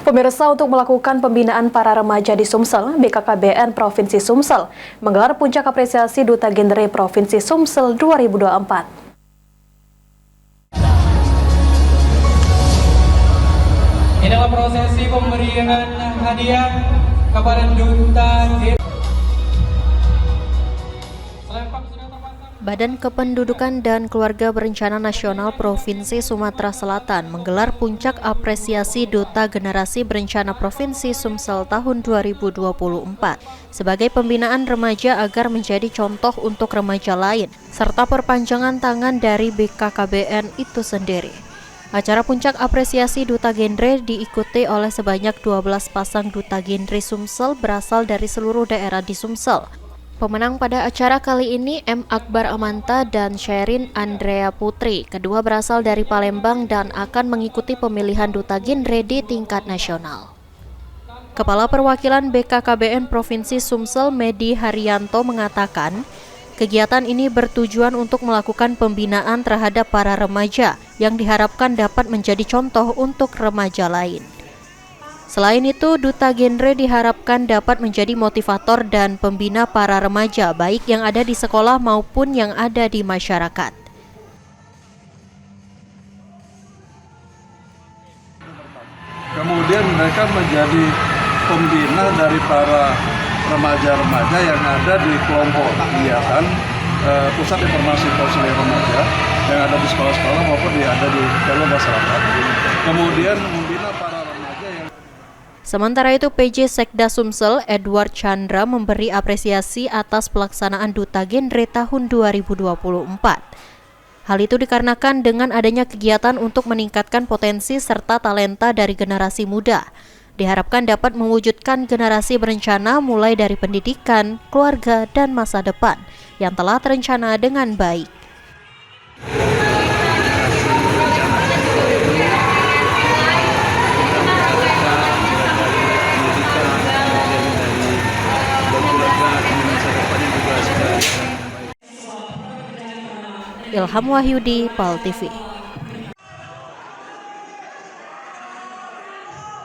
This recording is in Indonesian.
Pemirsa, untuk melakukan pembinaan para remaja di Sumsel, BKKBN Provinsi Sumsel menggelar puncak apresiasi Duta Genre Provinsi Sumsel 2024. Inilah prosesi pemberian hadiah kepada Duta Genre. Badan Kependudukan dan Keluarga Berencana Nasional Provinsi Sumatera Selatan menggelar puncak apresiasi Duta Generasi Berencana Provinsi Sumsel tahun 2024 sebagai pembinaan remaja agar menjadi contoh untuk remaja lain, serta perpanjangan tangan dari BKKBN itu sendiri. Acara puncak apresiasi Duta Genre diikuti oleh sebanyak 12 pasang Duta Genre Sumsel berasal dari seluruh daerah di Sumsel. Pemenang pada acara kali ini M. Akbar Amanta dan Sherin Andrea Putri, kedua berasal dari Palembang dan akan mengikuti pemilihan Duta Genre di tingkat nasional. Kepala Perwakilan BKKBN Provinsi Sumsel Medi Haryanto mengatakan, kegiatan ini bertujuan untuk melakukan pembinaan terhadap para remaja yang diharapkan dapat menjadi contoh untuk remaja lain. Selain itu, Duta Genre diharapkan dapat menjadi motivator dan pembina para remaja, baik yang ada di sekolah maupun yang ada di masyarakat. Kemudian mereka menjadi pembina dari para remaja-remaja yang ada di kelompok kegiatan pusat informasi konseling remaja yang ada di sekolah-sekolah maupun ada di dalam masyarakat. Kemudian membina para remaja yang... Sementara itu, PJ Sekda Sumsel, Edward Chandra, memberi apresiasi atas pelaksanaan Duta Genre tahun 2024. Hal itu dikarenakan dengan adanya kegiatan untuk meningkatkan potensi serta talenta dari generasi muda. Diharapkan dapat mewujudkan generasi berencana mulai dari pendidikan, keluarga, dan masa depan yang telah terencana dengan baik. Ilham Wahyudi, PAL TV.